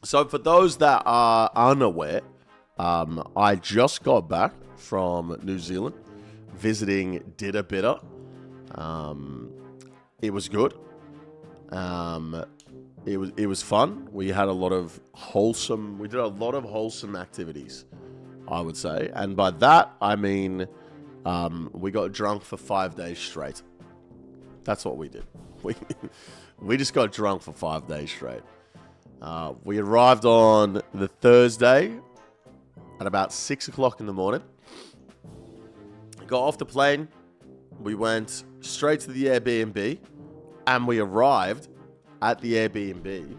So for those that are unaware, I just got back from New Zealand visiting DitterBitter. It was good. It was fun. We had a lot of wholesome. We did a lot of wholesome activities, I would say, and by that I mean we got drunk for 5 days straight. That's what we did. We just got drunk for 5 days straight. We arrived on the Thursday at about 6 o'clock in the morning. Got off the plane. We went straight to the Airbnb, and we arrived at the Airbnb,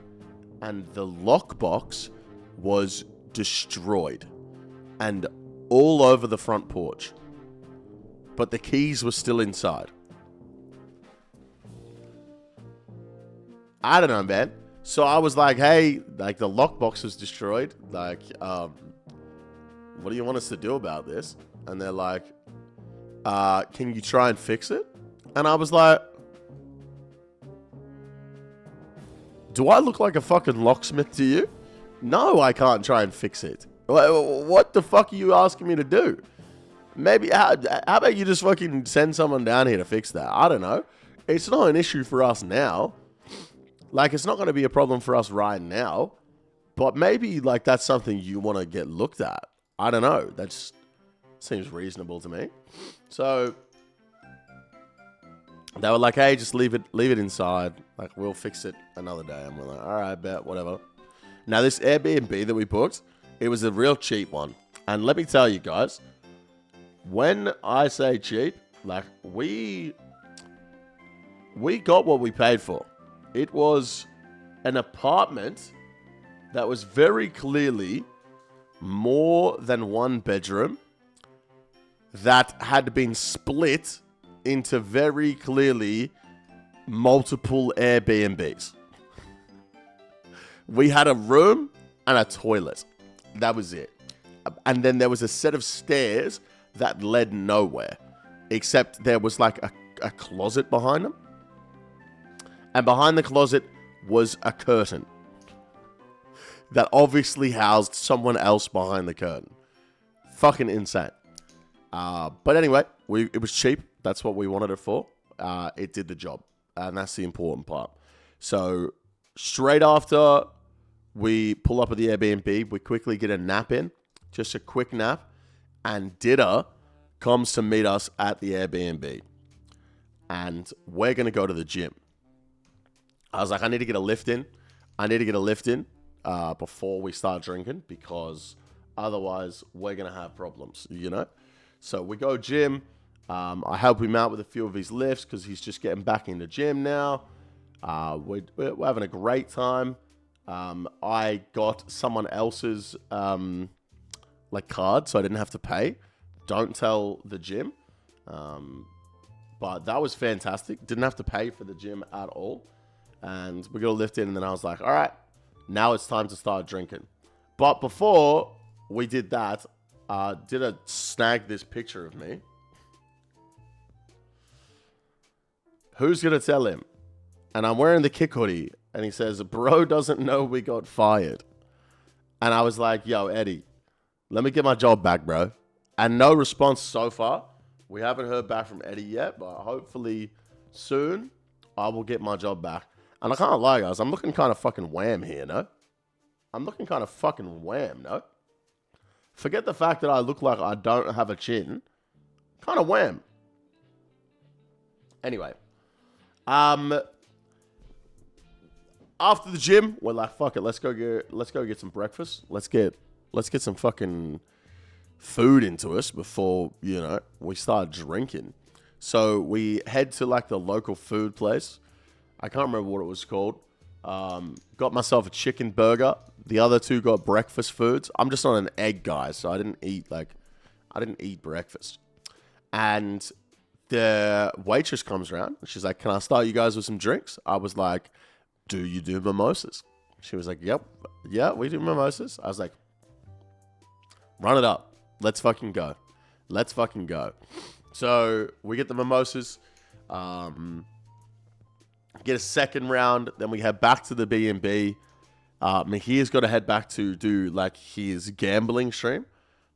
and the lockbox was destroyed and all over the front porch, but the keys were still inside. I don't know, man. So I was like, hey, like the lockbox was destroyed. Like, what do you want us to do about this? And they're like, can you try and fix it? And I was like, do I look like a fucking locksmith to you? No, I can't try and fix it. What the fuck are you asking me to do? Maybe, how about you just fucking send someone down here to fix that? I don't know. It's not an issue for us now. Like, it's not going to be a problem for us right now. But maybe, like, that's something you want to get looked at. I don't know. That just seems reasonable to me. So they were like, hey, just leave it inside. Like, we'll fix it another day. And we're like, all right, bet, whatever. Now, this Airbnb that we booked, it was a real cheap one. And let me tell you guys, when I say cheap, like, we got what we paid for. It was an apartment that was very clearly more than one bedroom that had been split into very clearly multiple Airbnbs. We had a room and a toilet. That was it. And then there was a set of stairs that led nowhere, except there was like a closet behind them. And behind the closet was a curtain that obviously housed someone else behind the curtain. Fucking insane. But anyway, it was cheap. That's what we wanted it for. It did the job. And that's the important part. So straight after we pull up at the Airbnb, we quickly get a nap in. Just a quick nap. And Ditter comes to meet us at the Airbnb. And we're going to go to the gym. I was like, I need to get a lift in. Before we start drinking, because otherwise we're going to have problems, you know? So we go gym. I help him out with a few of his lifts because he's just getting back in the gym now. We're having a great time. I got someone else's card, so I didn't have to pay. Don't tell the gym. But that was fantastic. Didn't have to pay for the gym at all. And we got a lift in, and then I was like, all right, now it's time to start drinking. But before we did that, Ditter snagged this picture of me. Who's going to tell him? And I'm wearing the kick hoodie, and he says, bro doesn't know we got fired. And I was like, yo, Eddie, let me get my job back, bro. And no response so far. We haven't heard back from Eddie yet, but hopefully soon I will get my job back. And I can't lie, guys, I'm looking kind of fucking wham here, no? I'm looking kind of fucking wham, no? Forget the fact that I look like I don't have a chin. Kind of wham. Anyway. After the gym, we're like, fuck it, let's go get some breakfast. Let's get some fucking food into us before, you know, we start drinking. So we head to like the local food place. I can't remember what it was called. Got myself a chicken burger. The other two got breakfast foods. I'm just not an egg guy, so I didn't eat breakfast. And the waitress comes around. She's like, can I start you guys with some drinks? I was like, do you do mimosas? She was like, yep. Yeah, we do mimosas. I was like, run it up. Let's fucking go. So we get the mimosas. Get a second round. Then we head back to the B&B. Mahir's got to head back to do like his gambling stream.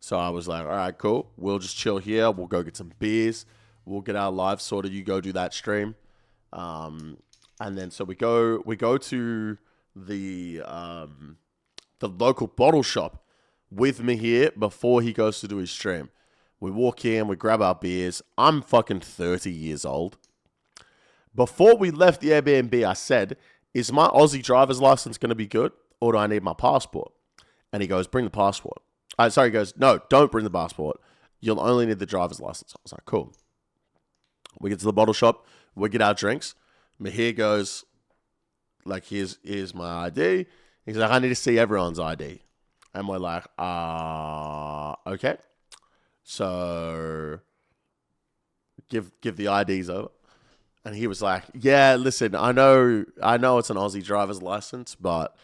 So I was like, all right, cool. We'll just chill here. We'll go get some beers. We'll get our lives sorted. You go do that stream. And then so we go to the local bottle shop with Mahir before he goes to do his stream. We walk in, we grab our beers. I'm fucking 30 years old. Before we left the Airbnb, I said, is my Aussie driver's license going to be good, or do I need my passport? And he goes, bring the passport. He goes, no, don't bring the passport. You'll only need the driver's license. I was like, cool. We get to the bottle shop. We get our drinks. Mahir goes, like, here's my ID. He's like, I need to see everyone's ID. And we're like, okay. So give the IDs over. And he was like, yeah, listen, I know it's an Aussie driver's license, but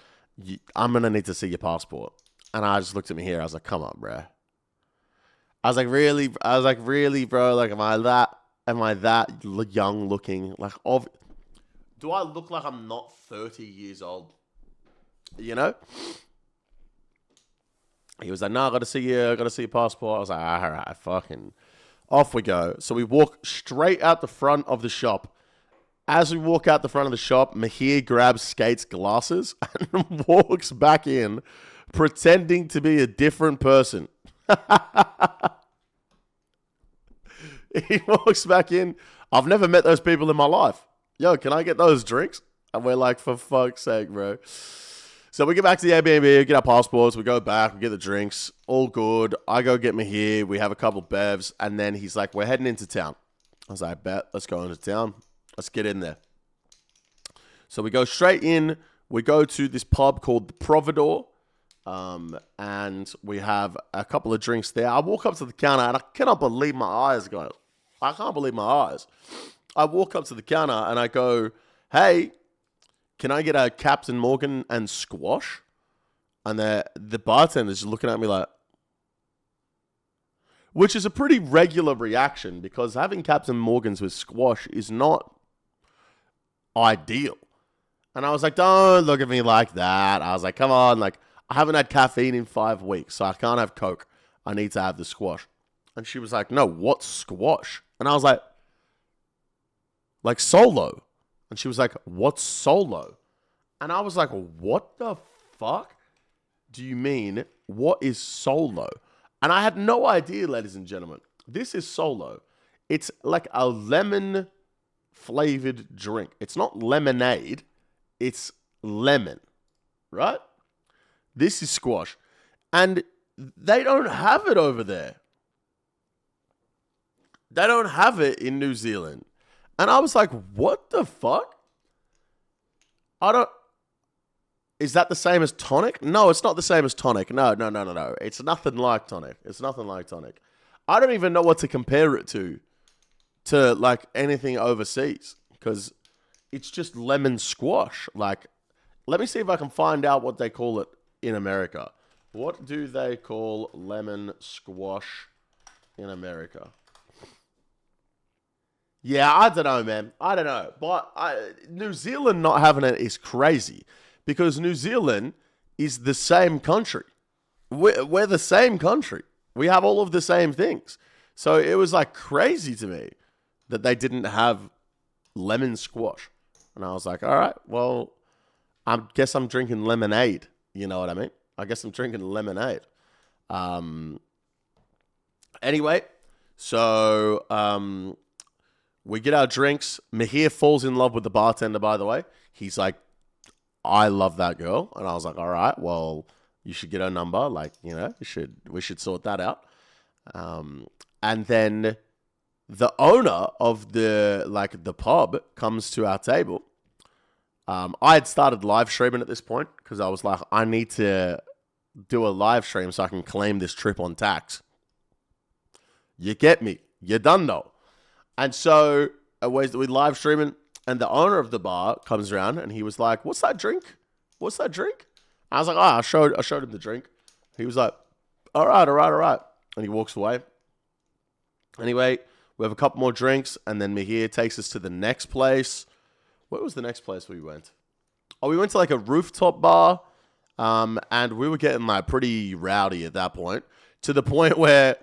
I'm going to need to see your passport. And I just looked at Mahir. I was like, come on, bro. I was like, really, bro? Like, am I that young looking? Like, do I look like I'm not 30 years old? You know? He was like, no, I got to see your passport. I was like, all right, fucking off we go. So we walk straight out the front of the shop. As we walk out the front of the shop, Mahir grabs Skate's glasses and walks back in, pretending to be a different person. He walks back in. I've never met those people in my life. Yo, can I get those drinks? And we're like, for fuck's sake, bro. So we get back to the Airbnb, get our passports, we go back, we get the drinks, all good. I go get Mahir, we have a couple bevs, and then he's like, we're heading into town. I was like, bet, let's go into town. Let's get in there. So we go straight in, we go to this pub called the Providore, and we have a couple of drinks there. I walk up to the counter, and I cannot believe my eyes, guys. I can't believe my eyes. I walk up to the counter, and I go, hey, can I get a Captain Morgan and squash? And the bartender's just looking at me like, which is a pretty regular reaction because having Captain Morgans with squash is not ideal. And I was like, don't look at me like that. I was like, come on, like, I haven't had caffeine in 5 weeks, so I can't have Coke. I need to have the squash. And she was like, no, what's squash? And I was like solo. And she was like, what's solo? And I was like, what the fuck do you mean? What is solo? And I had no idea, ladies and gentlemen. This is solo. It's like a lemon flavored drink. It's not lemonade. It's lemon, right? This is squash. And they don't have it over there. They don't have it in New Zealand. And I was like, what the fuck? Is that the same as tonic? No, it's not the same as tonic. No. It's nothing like tonic. I don't even know what to compare it to like anything overseas because it's just lemon squash. Like, let me see if I can find out what they call it in America. What do they call lemon squash in America? Yeah, I don't know, man. I don't know. But New Zealand not having it is crazy because New Zealand is the same country. We're the same country. We have all of the same things. So it was like crazy to me that they didn't have lemon squash. And I was like, all right, well, I guess I'm drinking lemonade. You know what I mean? I guess I'm drinking lemonade. Anyway, so we get our drinks. Mahir falls in love with the bartender, by the way. He's like, I love that girl. And I was like, all right, well, you should get her number. Like, you know, we should sort that out. And then the owner of the pub comes to our table. I had started live streaming at this point because I was like, I need to do a live stream so I can claim this trip on tax. You get me? You done though. And so we live streaming, and the owner of the bar comes around, and he was like, "What's that drink? What's that drink?" I was like, I showed him the drink. He was like, all right. And he walks away. Anyway, we have a couple more drinks, and then Mahir takes us to the next place. Where was the next place we went? Oh, we went to like a rooftop bar. And we were getting like pretty rowdy at that point, to the point where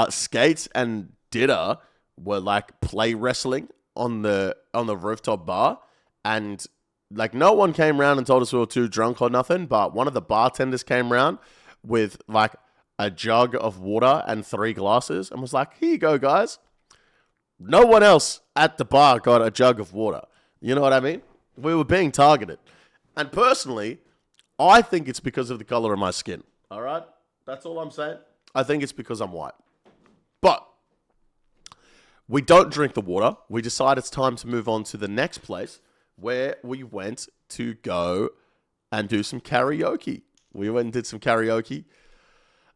Skates and Ditter were like play wrestling on the rooftop bar, and like no one came around and told us we were too drunk or nothing, but one of the bartenders came around with like a jug of water and 3 glasses and was like, here you go, guys. No one else at the bar got a jug of water. You know what I mean? We were being targeted. And personally, I think it's because of the color of my skin. All right? That's all I'm saying. I think it's because I'm white. But we don't drink the water. We decide it's time to move on to the next place, where we went to go and do some karaoke. We went and did some karaoke.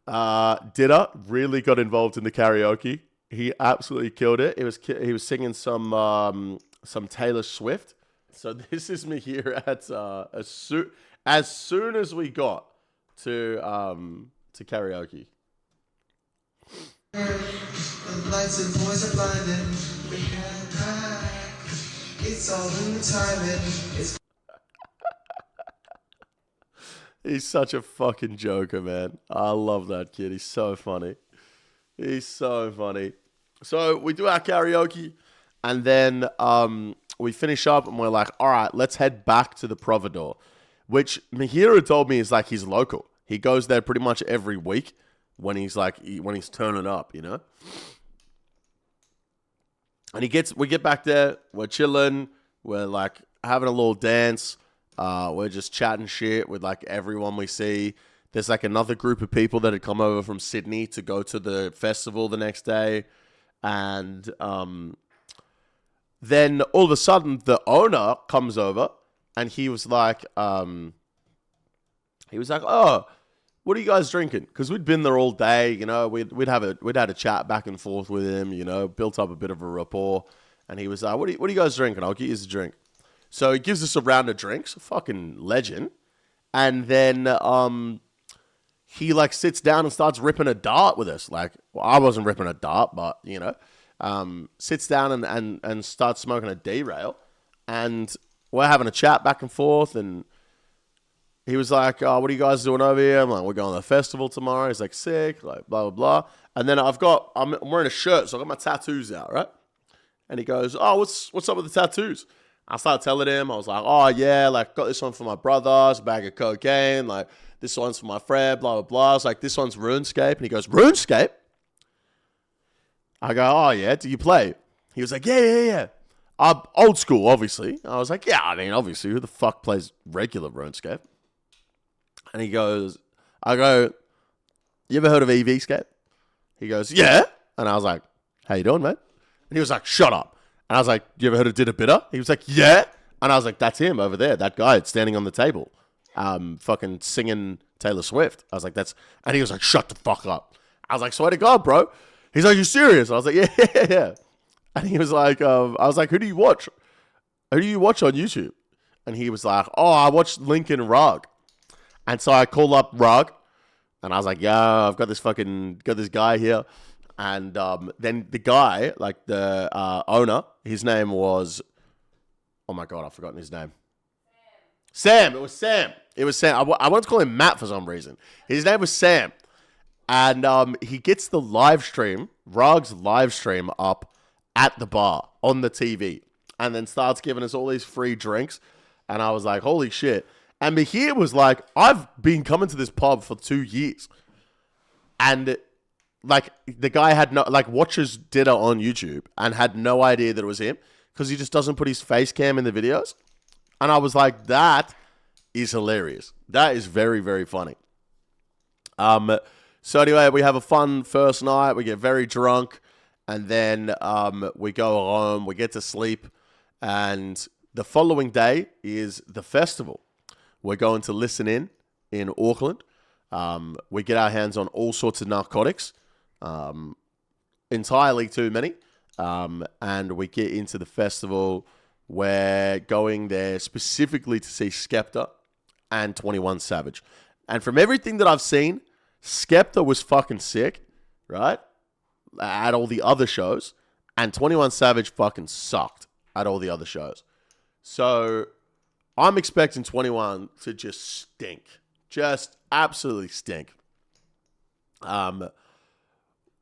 Ditter really got involved in the karaoke. He absolutely killed it. He was singing some Taylor Swift. So this is me here at as soon as we got to karaoke. The lights and boys are blinding. We can't hide. It's all in the timing. He's such a fucking joker, man. I love that kid. He's so funny. He's so funny. So we do our karaoke, and then we finish up, and we're like, all right, let's head back to the Providore, which Mihira told me is like his local. He goes there pretty much every week when he's turning up, you know. And we get back there, we're chilling, we're like having a little dance, we're just chatting shit with like everyone we see. There's like another group of people that had come over from Sydney to go to the festival the next day. And then all of a sudden the owner comes over and he was like, oh, what are you guys drinking? Because we'd been there all day, you know, we'd had a chat back and forth with him, you know, built up a bit of a rapport. And he was like, what are you guys drinking? I'll get you a drink. So he gives us a round of drinks, fucking legend. And then he like sits down and starts ripping a dart with us. Like, well, I wasn't ripping a dart, but you know, sits down and starts smoking a derail. And we're having a chat back and forth, and he was like, oh, what are you guys doing over here? I'm like, we're going to the festival tomorrow. He's like, sick, like, blah, blah, blah. And then I'm wearing a shirt, so I got my tattoos out, right? And he goes, oh, what's up with the tattoos? I started telling him, I was like, oh, yeah, like, got this one for my brother, it's a bag of cocaine, like, this one's for my friend, blah, blah, blah. I was like, this one's RuneScape. And he goes, RuneScape? I go, oh, yeah, do you play? He was like, yeah. Old school, obviously. I was like, yeah, I mean, obviously, who the fuck plays regular RuneScape? And he goes, I go, you ever heard of EVScape? He goes, yeah. And I was like, how you doing, man? And he was like, shut up. And I was like, you ever heard of DitterBitter? He was like, yeah. And I was like, that's him over there, that guy standing on the table, fucking singing Taylor Swift. I was like, and he was like, shut the fuck up. I was like, swear to God, bro. He's like, you serious? I was like, yeah. And he was like, I was like, who do you watch? Who do you watch on YouTube? And he was like, oh, I watch Lincoln Rug. And so I call up Rug, and I was like, yeah, I've got this guy here. And then the guy, like the owner, his name was, oh my God, I've forgotten his name. Sam. It was Sam. I wanted to call him Matt for some reason. His name was Sam. And he gets the live stream, Rug's live stream, up at the bar on the TV, and then starts giving us all these free drinks. And I was like, holy shit. And Mihir was like, I've been coming to this pub for 2 years. And like the guy watches Ditter on YouTube and had no idea that it was him because he just doesn't put his face cam in the videos. And I was like, that is hilarious. That is very, very funny. So anyway, we have a fun first night. We get very drunk, and then we go home. We get to sleep, and the following day is the festival. We're going to listen in Auckland. We get our hands on all sorts of narcotics, entirely too many, and we get into the festival. We're going there specifically to see Skepta and 21 Savage. And from everything that I've seen, Skepta was fucking sick, right? At all the other shows. And 21 Savage fucking sucked at all the other shows. So I'm expecting 21 to just stink. Just absolutely stink.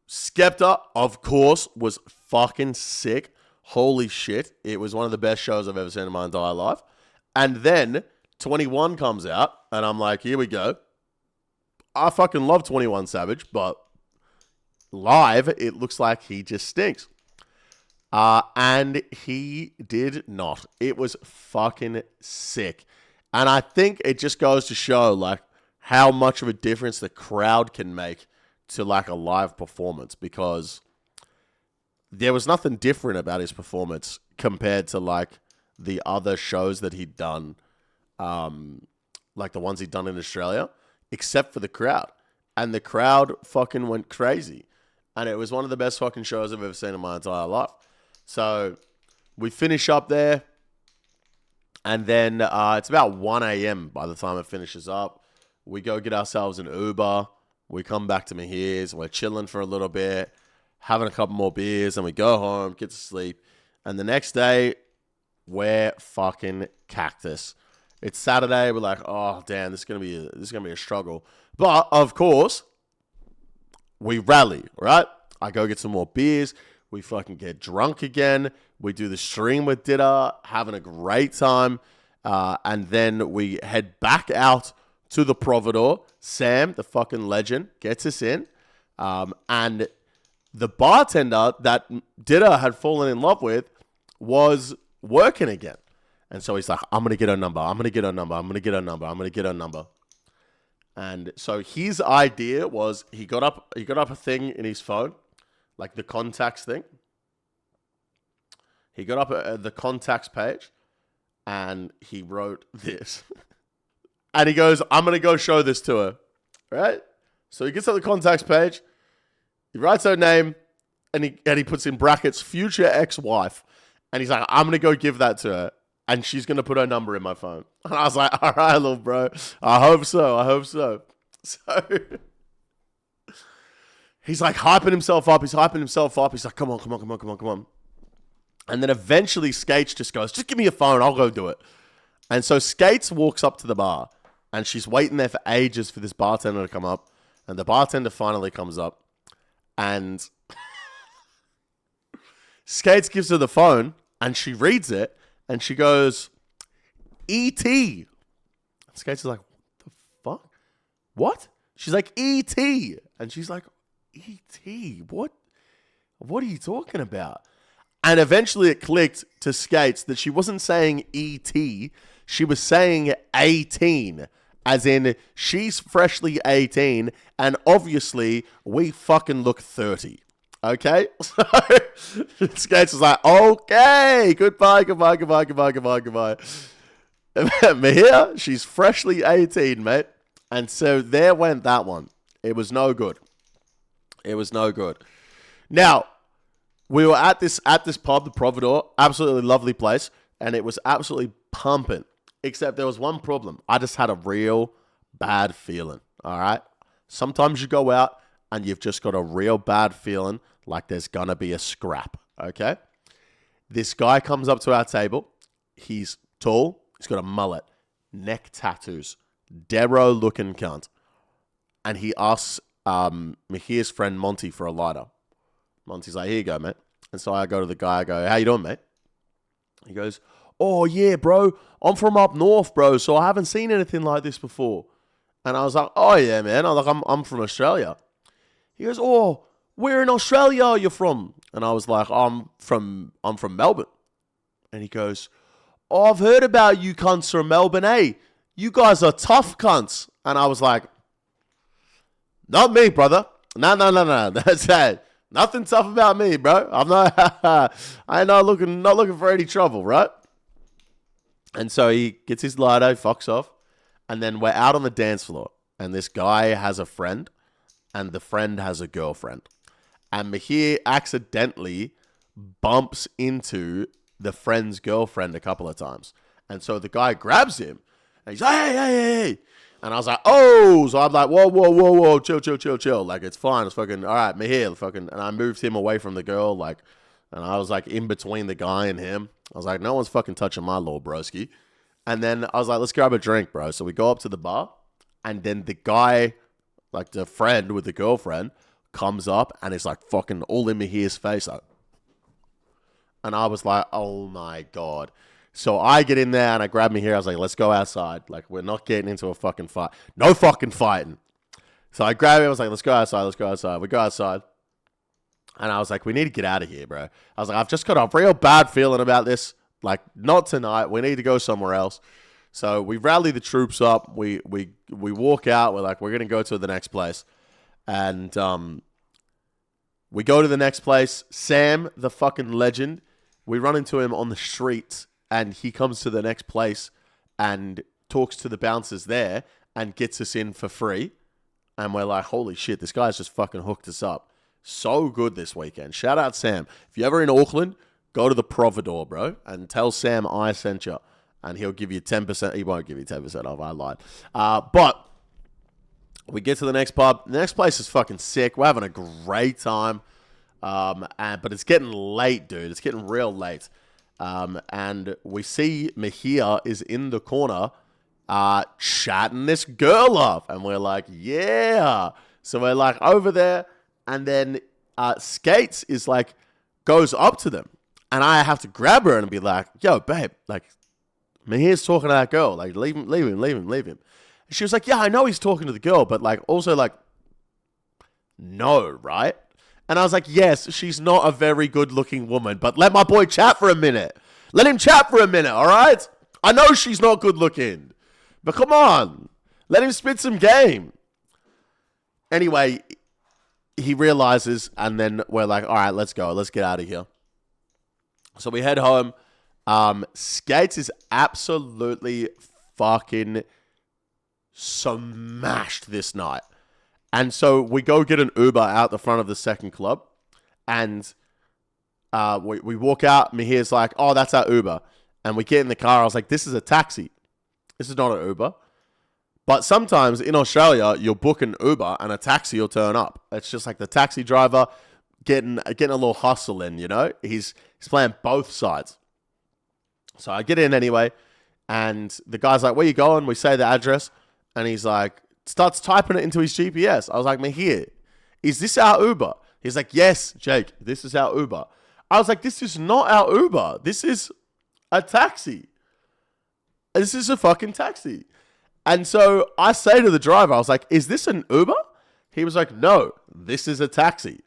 Skepta, of course, was fucking sick. Holy shit. It was one of the best shows I've ever seen in my entire life. And then 21 comes out, and I'm like, here we go. I fucking love 21 Savage, but live, it looks like he just stinks. And he did not. It was fucking sick. And I think it just goes to show, like, how much of a difference the crowd can make to, like, a live performance, because there was nothing different about his performance compared to, like, the other shows that he'd done, like the ones he'd done in Australia, except for the crowd. And the crowd fucking went crazy. And it was one of the best fucking shows I've ever seen in my entire life. So we finish up there. And then it's about 1 a.m. by the time it finishes up. We go get ourselves an Uber. We come back to Mahir's. We're chilling for a little bit, having a couple more beers, and we go home, get to sleep. And the next day, we're fucking cactus. It's Saturday. We're like, oh damn, this is gonna be a struggle. But of course, we rally, right? I go get some more beers. We fucking get drunk again. We do the stream with Ditter, having a great time. And then we head back out to the Providore. Sam, the fucking legend, gets us in. And the bartender that Ditter had fallen in love with was working again. And so he's like, I'm going to get her number. I'm going to get her number. I'm going to get her number. I'm going to get her number. And so his idea was he got up a thing in his phone, like the contacts thing. He got up the contacts page and he wrote this. And he goes, I'm going to go show this to her. Right? So he gets up the contacts page. He writes her name and he puts in brackets, future ex-wife. And he's like, I'm going to go give that to her. And she's going to put her number in my phone. And I was like, all right, little bro. I hope so. I hope so. So he's like hyping himself up. He's like, come on. And then eventually Skates just goes, just give me your phone. I'll go do it. And so Skates walks up to the bar. And she's waiting there for ages for this bartender to come up. And the bartender finally comes up. And Skates gives her the phone. And she reads it. And she goes, E.T. Skates is like, what the fuck? What? She's like, E.T. And she's like, E.T.? What are you talking about? And eventually it clicked to Skates that she wasn't saying E.T. She was saying 18. As in, she's freshly 18. And obviously, we fucking look 30. Okay? So Skates was like, okay, goodbye. Mahir, she's freshly 18, mate. And so there went that one. It was no good. Now, we were at this pub, the Providore, absolutely lovely place, and it was absolutely pumping. Except there was one problem. I just had a real bad feeling, all right? Sometimes you go out and you've just got a real bad feeling like there's going to be a scrap, okay? This guy comes up to our table. He's tall. He's got a mullet, neck tattoos, Darrow-looking cunt. And he asks Mahir's friend Monty for a lighter. Monty's like, here you go, mate. And so I go to the guy. I go, how you doing, mate? He goes, oh, yeah, bro. I'm from up north, bro, so I haven't seen anything like this before. And I was like, oh, yeah, man. I'm from Australia. He goes, oh, where in Australia are you from? And I was like, I'm from Melbourne. And he goes, oh, I've heard about you cunts from Melbourne, eh? You guys are tough cunts. And I was like, not me, brother. No. That's that. Nothing tough about me, bro. I'm not looking for any trouble, right? And so he gets his lighter, fucks off. And then we're out on the dance floor. And this guy has a friend. And the friend has a girlfriend. And Mahir accidentally bumps into the friend's girlfriend a couple of times. And so the guy grabs him. And he's like, hey. And I was like, oh. So I'm like, whoa. Chill. Like, it's fine. It's fucking, all right, Mahir. Fucking, and I moved him away from the girl. Like, and I was like in between the guy and him. I was like, no one's fucking touching my little broski. And then I was like, let's grab a drink, bro. So we go up to the bar. And then the guy, like the friend with the girlfriend, comes up and is like fucking all in Mahir's face. Like, and I was like, oh my God. So I get in there and I grab Mahir. I was like, let's go outside. Like, we're not getting into a fucking fight. No fucking fighting. So I grabbed him. I was like, let's go outside. Let's go outside. We go outside. And I was like, we need to get out of here, bro. I was like, I've just got a real bad feeling about this. Like, not tonight. We need to go somewhere else. So we rally the troops up. We walk out. We're like, we're going to go to the next place. And we go to the next place. Sam, the fucking legend, we run into him on the streets. And he comes to the next place and talks to the bouncers there and gets us in for free. And we're like, holy shit, this guy's just fucking hooked us up. So good this weekend. Shout out Sam. If you're ever in Auckland, go to the Providore, bro, and tell Sam I sent you. And he'll give you 10%. He won't give you 10% off. I lied. But we get to the next pub. The next place is fucking sick. We're having a great time. But it's getting late, dude. It's getting real late. And we see Mahir is in the corner chatting this girl up. And we're like, yeah. So we're like over there. And then Skates is like, goes up to them. And I have to grab her and be like, yo, babe, like, Mahir's talking to that girl. Like, leave him. And she was like, yeah, I know he's talking to the girl. But like, also like, no, right? And I was like, yes, she's not a very good-looking woman, but let my boy chat for a minute. Let him chat for a minute, all right? I know she's not good-looking, but come on. Let him spit some game. Anyway, he realizes, and then we're like, all right, let's go. Let's get out of here. So we head home. Skates is absolutely fucking smashed this night. And so we go get an Uber out the front of the second club. And we walk out. Mahir's like, oh, that's our Uber. And we get in the car. I was like, this is a taxi. This is not an Uber. But sometimes in Australia, you'll book an Uber and a taxi will turn up. It's just like the taxi driver getting a little hustle in, you know? He's playing both sides. So I get in anyway. And the guy's like, where you going? We say the address. And he's like, starts typing it into his GPS. I was like, Mahir, is this our Uber? He's like, yes, Jake, this is our Uber. I was like, this is not our Uber. This is a taxi. This is a fucking taxi. And so I say to the driver, I was like, is this an Uber? He was like, no, this is a taxi.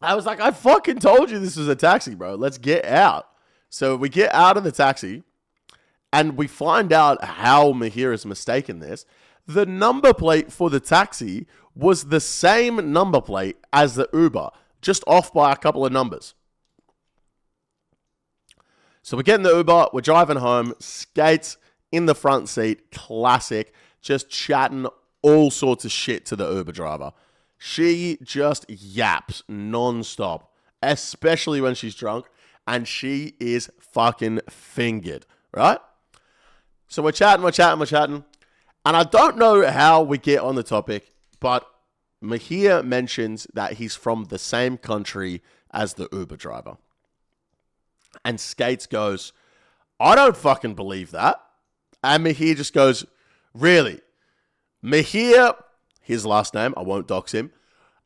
I was like, I fucking told you this is a taxi, bro. Let's get out. So we get out of the taxi. And we find out how Mahir has mistaken this. The number plate for the taxi was the same number plate as the Uber, just off by a couple of numbers. So we get in the Uber, we're driving home, Skates in the front seat, classic, just chatting all sorts of shit to the Uber driver. She just yaps non-stop, especially when she's drunk, and she is fucking fingered, right? So we're chatting. And I don't know how we get on the topic, but Mahir mentions that he's from the same country as the Uber driver. And Skates goes, I don't fucking believe that. And Mahir just goes, really? Mahir, his last name, I won't dox him,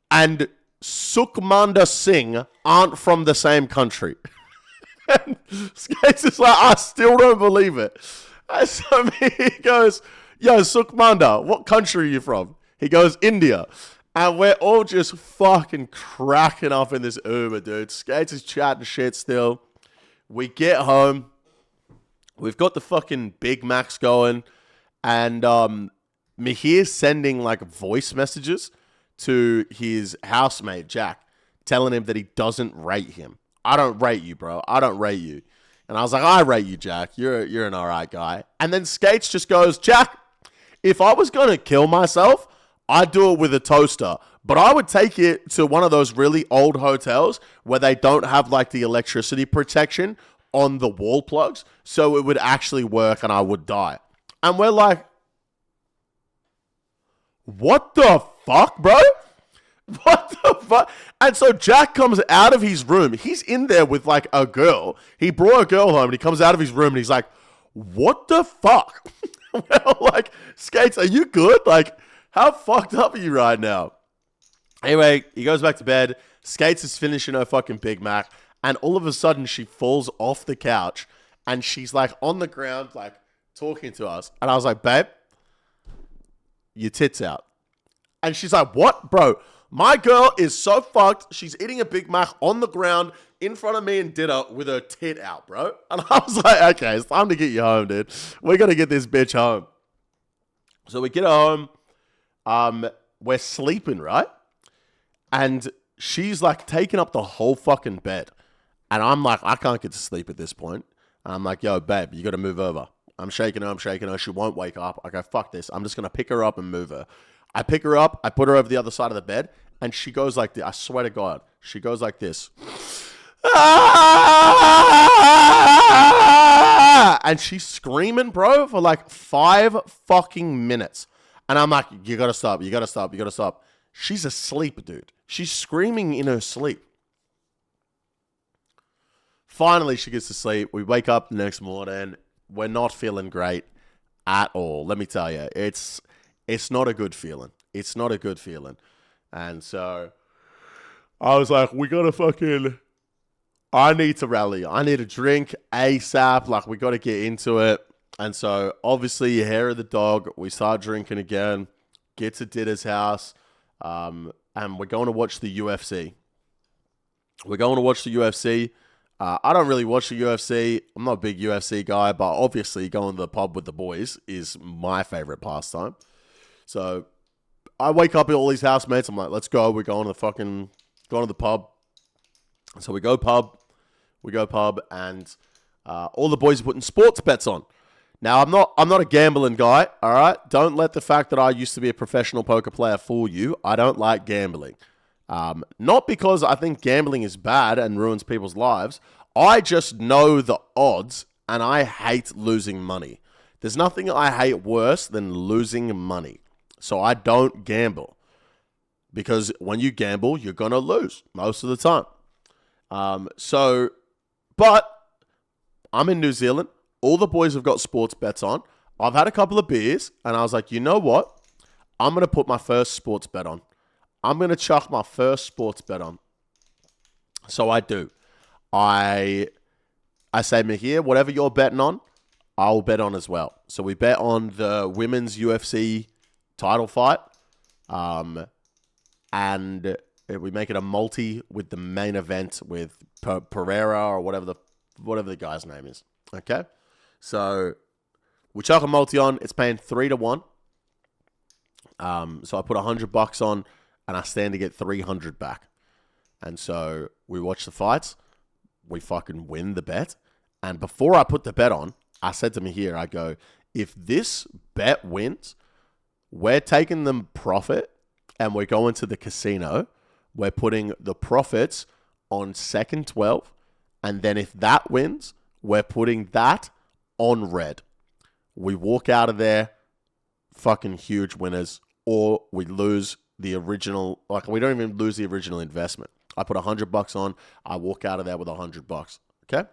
and Sukhmander Singh aren't from the same country. And Skates is like, I still don't believe it. And so he goes, yo, Sukhmander, what country are you from? He goes, India. And we're all just fucking cracking up in this Uber, dude. Skates is chatting shit still. We get home. We've got the fucking Big Macs going. And Mahir's sending like voice messages to his housemate, Jack, telling him that he doesn't rate him. I don't rate you, bro. I don't rate you. And I was like, I rate you, Jack. You're an all right guy. And then Skates just goes, Jack, if I was going to kill myself, I'd do it with a toaster. But I would take it to one of those really old hotels where they don't have like the electricity protection on the wall plugs. So it would actually work and I would die. And we're like, what the fuck, bro? What the fuck? And so Jack comes out of his room. He's in there with like a girl. He brought a girl home and he comes out of his room and he's like, what the fuck? Well, like, Skates, are you good? Like, how fucked up are you right now? Anyway, he goes back to bed. Skates is finishing her fucking Big Mac. And all of a sudden, she falls off the couch. And she's, like, on the ground, like, talking to us. And I was like, babe, your tits out. And she's like, what? Bro, my girl is so fucked. She's eating a Big Mac on the ground in front of me and Ditter with her tit out, bro. And I was like, okay, it's time to get you home, dude. We're going to get this bitch home. So we get her home. We're sleeping, right? And she's like taking up the whole fucking bed. And I'm like, I can't get to sleep at this point. And I'm like, yo, babe, you got to move over. I'm shaking her. She won't wake up. I go, fuck this. I'm just going to pick her up and move her. I pick her up. I put her over the other side of the bed. And she goes like this. I swear to God. She goes like this. And she's screaming, bro, for like 5 fucking minutes. And I'm like, you got to stop. You got to stop. You got to stop. She's asleep, dude. She's screaming in her sleep. Finally, she gets to sleep. We wake up the next morning. We're not feeling great at all. Let me tell you, it's not a good feeling. It's not a good feeling. And so I was like, I need to rally. I need a drink ASAP. Like, we got to get into it. And so obviously, hair of the dog. We start drinking again. Get to Ditter's house. And we're going to watch the UFC. I don't really watch the UFC. I'm not a big UFC guy, but obviously going to the pub with the boys is my favorite pastime. So I wake up with all these housemates. I'm like, let's go. We're going to the pub. So we go pub, and all the boys are putting sports bets on. Now, I'm not a gambling guy, all right? Don't let the fact that I used to be a professional poker player fool you. I don't like gambling. Not because I think gambling is bad and ruins people's lives. I just know the odds, and I hate losing money. There's nothing I hate worse than losing money. So I don't gamble. Because when you gamble, you're going to lose most of the time. But I'm in New Zealand. All the boys have got sports bets on. I've had a couple of beers, and I was like, you know what? I'm going to put my first sports bet on. I'm going to chuck my first sports bet on. So I do. I say, Mahir, whatever you're betting on, I'll bet on as well. So we bet on the women's UFC title fight. And we make it a multi with the main event with Pereira or whatever the guy's name is. Okay? So we chuck a multi on. It's paying 3-1. So I put $100 on, and I stand to get 300 back. And so we watch the fights. We fucking win the bet. And before I put the bet on, I said to Mahir, I go, if this bet wins, we're taking the profit and we're going to the casino. We're putting the profits on second 12. And then if that wins, we're putting that on red. We walk out of there fucking huge winners, or we lose the original, like we don't even lose the original investment. I put $100 on, I walk out of there with $100. Okay?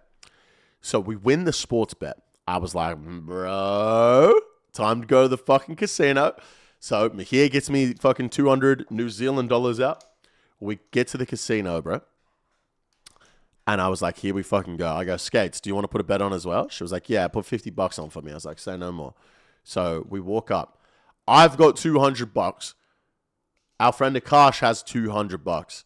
So we win the sports bet. I was like, bro, time to go to the fucking casino. So Mahir gets me fucking 200 New Zealand dollars out. We get to the casino, bro. And I was like, here we fucking go. I go, Skates, do you want to put a bet on as well? She was like, yeah, put $50 on for me. I was like, say no more. So we walk up. I've got $200. Our friend Akash has $200.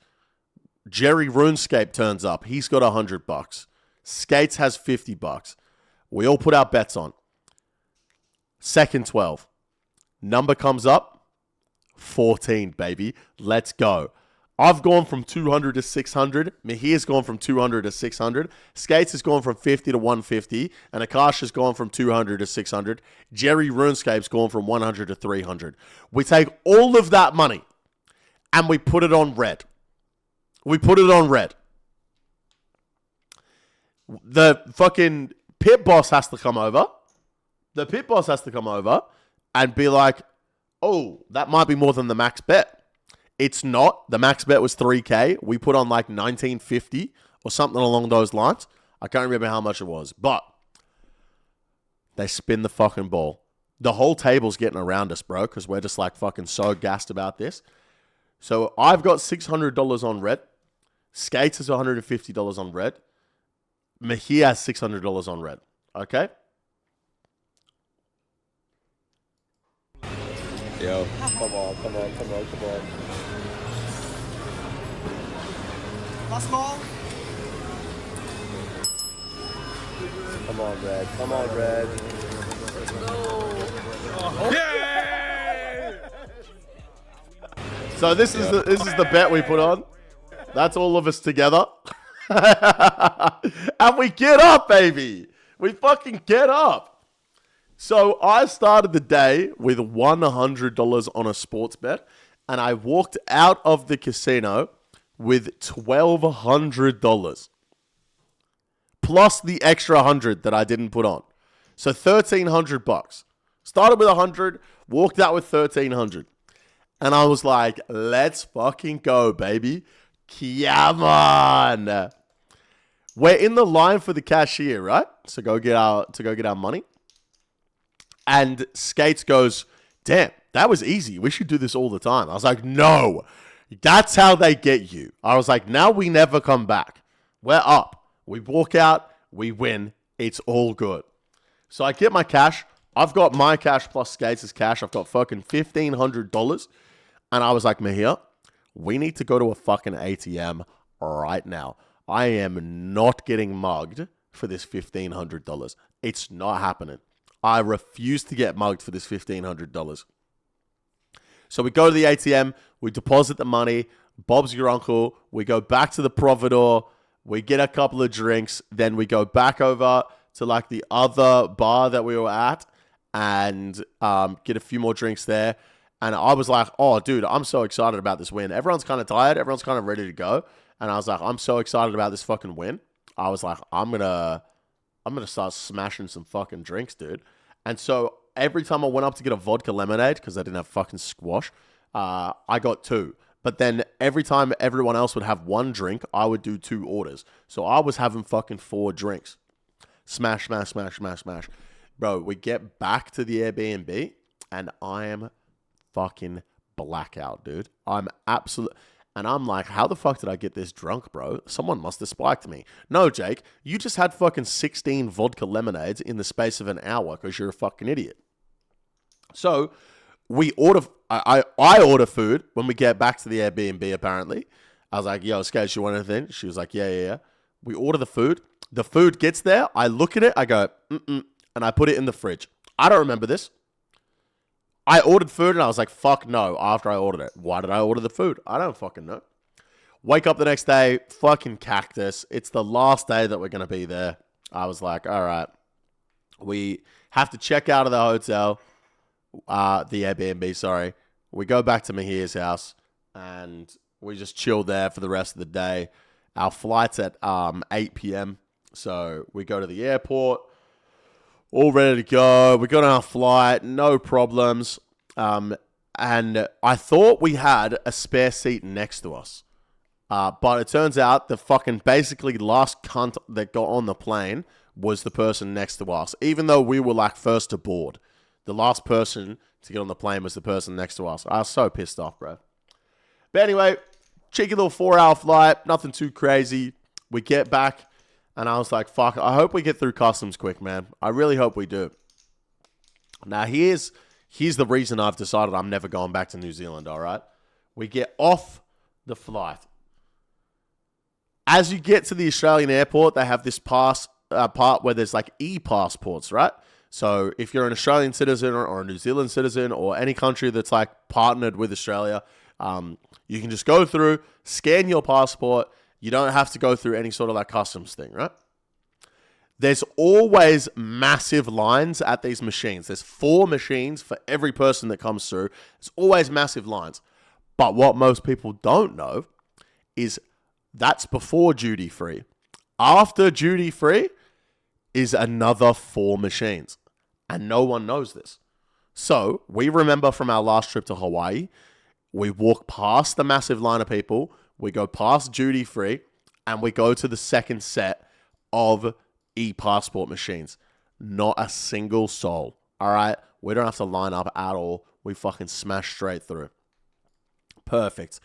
Jerry RuneScape turns up. He's got $100. Skates has $50. We all put our bets on. Second 12. Number comes up. 14, baby. Let's go. I've gone from 200 to 600. Mahir's gone from 200 to 600. Skates has gone from 50 to 150. And Akash has gone from 200 to 600. Jerry RuneScape's gone from 100 to 300. We take all of that money and we put it on red. We put it on red. The fucking pit boss has to come over. The pit boss has to come over and be like, oh, that might be more than the max bet. It's not. The max bet was 3K. We put on like 1950 or something along those lines. I can't remember how much it was. But They spin the fucking ball. The whole table's getting around us, bro, because we're just like fucking so gassed about this. So I've got $600 on red. Skates has $150 on red. Mahir has $600 on red. Okay? Yo, come on. Last ball. Come on, red. So this is the bet we put on. That's all of us together. And we get up, baby. We fucking get up. So I started the day with $100 on a sports bet, and I walked out of the casino with $1,200. Plus the extra 100 that I didn't put on. So $1,300. Started with 100, walked out with 1,300. And I was like, let's fucking go, baby. Come on. We're in the line for the cashier, right? To go get our money. And Skates goes, damn, that was easy. We should do this all the time. I was like, no, that's how they get you. I was like, now we never come back. We're up. We walk out, we win. It's all good. So I get my cash. I've got my cash plus Skates' cash. I've got fucking $1,500. And I was like, Mahir, we need to go to a fucking ATM right now. I am not getting mugged for this $1,500. It's not happening. I refuse to get mugged for this $1,500. So we go to the ATM. We deposit the money. Bob's your uncle. We go back to the Providor. We get a couple of drinks. Then we go back over to like the other bar that we were at and get a few more drinks there. And I was like, oh, dude, I'm so excited about this win. Everyone's kind of tired. Everyone's kind of ready to go. And I was like, I'm so excited about this fucking win. I was like, I'm gonna start smashing some fucking drinks, dude. And so every time I went up to get a vodka lemonade, because I didn't have fucking squash, I got 2. But then every time everyone else would have 1 drink, I would do 2 orders. So I was having fucking 4 drinks. Smash. Bro, we get back to the Airbnb, and I am fucking blackout, dude. I'm absolute. And I'm like, how the fuck did I get this drunk, bro? Someone must have spiked me. No, Jake, you just had fucking 16 vodka lemonades in the space of an hour because you're a fucking idiot. So we order, I order food when we get back to the Airbnb, apparently. I was like, yo, Skate, you want anything? She was like, yeah. We order the food. The food gets there. I look at it. I go, and I put it in the fridge. I don't remember this. I ordered food and I was like, fuck no, after I ordered it. Why did I order the food? I don't fucking know. Wake up the next day, fucking cactus. It's the last day that we're going to be there. I was like, all right. We have to check out of the hotel, the Airbnb, sorry. We go back to Mahir's house and we just chill there for the rest of the day. Our flight's at 8 p.m. So we go to the airport. All ready to go. We got on our flight, no problems. And I thought we had a spare seat next to us. But it turns out the fucking basically last cunt that got on the plane was the person next to us. Even though we were like first to board. The last person to get on the plane was the person next to us. I was so pissed off, bro. But anyway, cheeky little 4-hour flight. Nothing too crazy. We get back. And I was like, fuck, I hope we get through customs quick, man. I really hope we do. Now, here's the reason I've decided I'm never going back to New Zealand, all right? We get off the flight. As you get to the Australian airport, they have this part where there's like e-passports, right? So if you're an Australian citizen or a New Zealand citizen or any country that's like partnered with Australia, you can just go through, scan your passport. You don't have to go through any sort of like customs thing, right? There's always massive lines at these machines. There's 4 machines for every person that comes through. There's always massive lines. But what most people don't know is that's before duty free. After duty free is another 4 machines. And no one knows this. So we remember from our last trip to Hawaii, we walk past the massive line of people. We go past duty free and we go to the second set of e-passport machines. Not a single soul. All right? We don't have to line up at all. We fucking smash straight through. Perfect.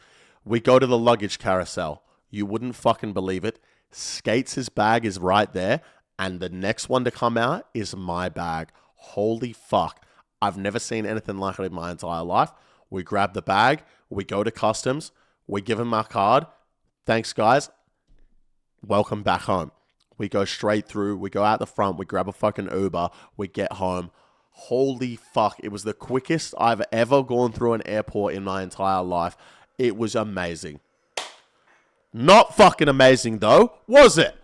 We go to the luggage carousel. You wouldn't fucking believe it. Skates' bag is right there, and the next one to come out is my bag. Holy fuck. I've never seen anything like it in my entire life. We grab the bag. We go to customs. We give them our card. Thanks, guys. Welcome back home. We go straight through. We go out the front. We grab a fucking Uber. We get home. Holy fuck. It was the quickest I've ever gone through an airport in my entire life. It was amazing. Not fucking amazing, though, was it?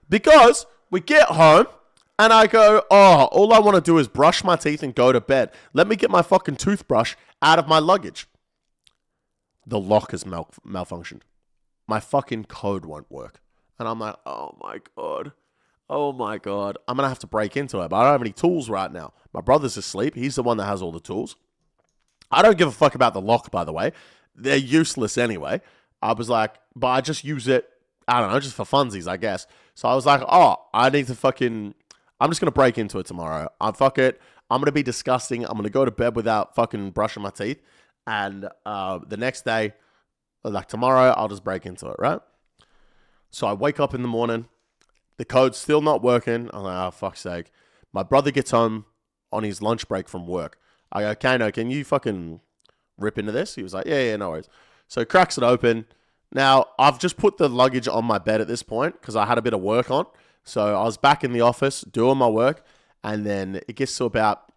Because we get home, and I go, oh, all I want to do is brush my teeth and go to bed. Let me get my fucking toothbrush out of my luggage. The lock has malfunctioned. My fucking code won't work. And I'm like, oh my God. Oh my God. I'm going to have to break into it, but I don't have any tools right now. My brother's asleep. He's the one that has all the tools. I don't give a fuck about the lock, by the way. They're useless anyway. I was like, but I just use it, I don't know, just for funsies, I guess. So I was like, oh, I need to fucking, I'm just going to break into it tomorrow. Fuck it. I'm going to be disgusting. I'm going to go to bed without fucking brushing my teeth. And the next day, like tomorrow, I'll just break into it, right? So I wake up in the morning. The code's still not working. I'm like, oh, fuck's sake. My brother gets home on his lunch break from work. I go, Kano, can you fucking rip into this? He was like, yeah, no worries. So he cracks it open. Now, I've just put the luggage on my bed at this point because I had a bit of work on. So I was back in the office doing my work. And then it gets to about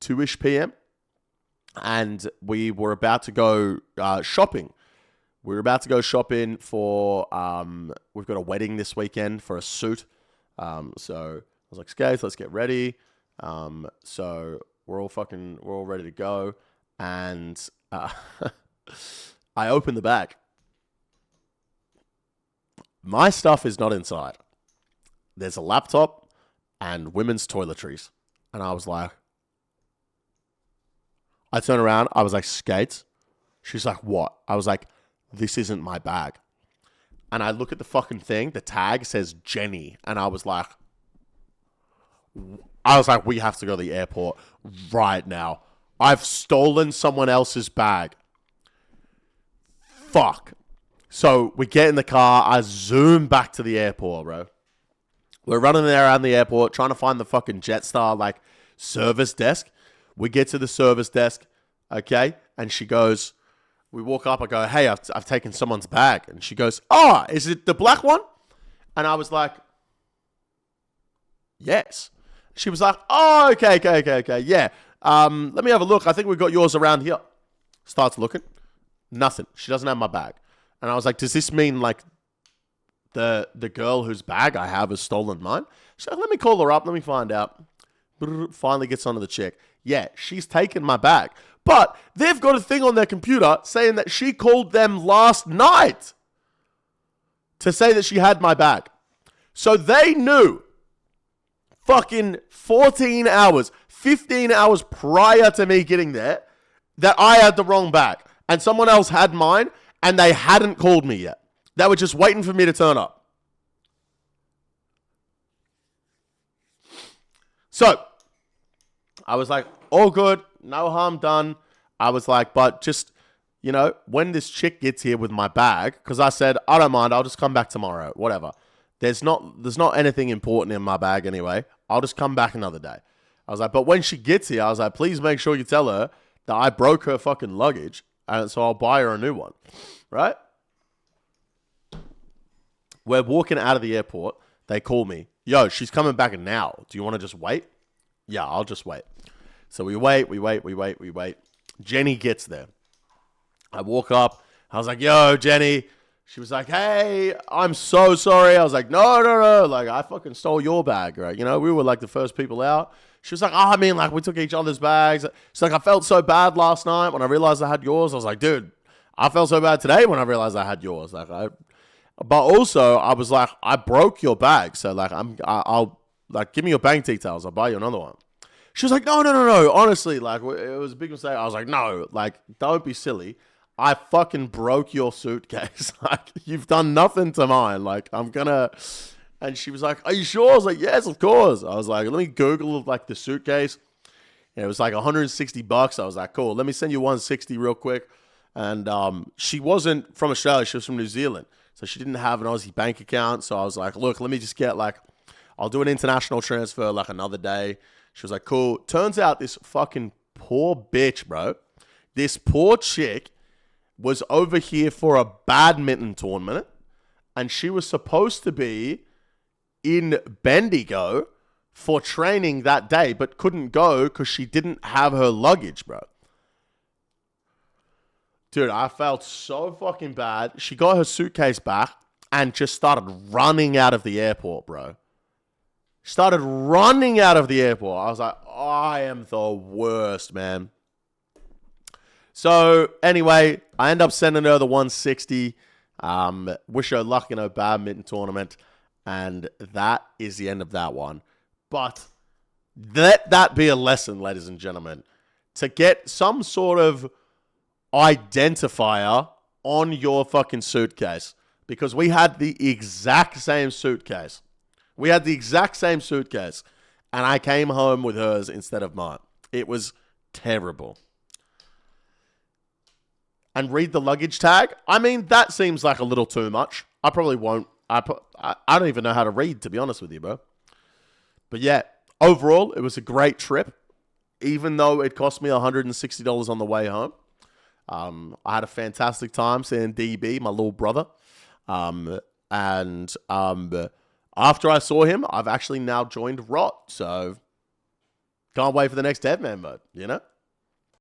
2-ish p.m. And we were about to go shopping. We were about to go shopping for, we've got a wedding this weekend for a suit. So I was like, Skates, let's get ready. So we're all ready to go. And I open the bag. My stuff is not inside. There's a laptop and women's toiletries. And I was like, I turn around. I was like, Skates. She's like, what? I was like, this isn't my bag. And I look at the fucking thing. The tag says Jenny. And I was like, we have to go to the airport right now. I've stolen someone else's bag. Fuck. So we get in the car. I zoom back to the airport, bro. We're running around the airport trying to find the fucking Jetstar, like, service desk. We get to the service desk, okay? And she goes, we walk up. I go, hey, I've taken someone's bag. And she goes, oh, is it the black one? And I was like, yes. She was like, oh, okay, yeah. Let me have a look. I think we've got yours around here. Starts looking. Nothing. She doesn't have my bag. And I was like, does this mean, like, the girl whose bag I have has stolen mine? She's like, let me call her up. Let me find out. Finally gets onto the chick. Yeah, she's taken my bag. But they've got a thing on their computer saying that she called them last night to say that she had my bag. So they knew fucking 14 hours, 15 hours prior to me getting there that I had the wrong bag. And someone else had mine and they hadn't called me yet. They were just waiting for me to turn up. So I was like, all good, no harm done. I was like, but just, you know, when this chick gets here with my bag, because I said, I don't mind, I'll just come back tomorrow, whatever. There's not anything important in my bag anyway. I'll just come back another day. I was like, but when she gets here, I was like, please make sure you tell her that I broke her fucking luggage, and so I'll buy her a new one, right? We're walking out of the airport. They call me. Yo, she's coming back now. Do you want to just wait? Yeah, I'll just wait. So we wait. Jenny gets there. I walk up. I was like, yo, Jenny. She was like, hey, I'm so sorry. I was like, no. Like, I fucking stole your bag, right? You know, we were like the first people out. She was like, oh, I mean, like, we took each other's bags. She's like, I felt so bad last night when I realized I had yours. I was like, dude, I felt so bad today when I realized I had yours. Like, but also, I was like, I broke your bag. So, like, I'll like, give me your bank details. I'll buy you another one. She was like, no. Honestly, like, it was a big mistake. I was like, no, like, don't be silly. I fucking broke your suitcase. Like, you've done nothing to mine. Like, I'm gonna, And she was like, are you sure? I was like, yes, of course. I was like, let me Google like the suitcase. And it was like $160. I was like, cool, let me send you 160 real quick. And she wasn't from Australia. She was from New Zealand. So she didn't have an Aussie bank account. So I was like, look, let me just get like, I'll do an international transfer like another day. She was like, cool. Turns out this fucking poor bitch, bro. This poor chick was over here for a badminton tournament. And she was supposed to be in Bendigo for training that day, but couldn't go because she didn't have her luggage, bro. Dude, I felt so fucking bad. She got her suitcase back and just started running out of the airport, bro. Started running out of the airport. I was like, I am the worst, man. So, anyway, I end up sending her the 160. Wish her luck in her badminton tournament. And that is the end of that one. But let that be a lesson, ladies and gentlemen. To get some sort of identifier on your fucking suitcase. Because we had the exact same suitcase. We had the exact same suitcase. And I came home with hers instead of mine. It was terrible. And read the luggage tag. I mean, that seems like a little too much. I probably won't. I don't even know how to read, to be honest with you, bro. But yeah, overall, it was a great trip. Even though it cost me $160 on the way home. I had a fantastic time seeing DB, my little brother. And after I saw him, I've actually now joined ROT. So, can't wait for the next Deadman mode, you know?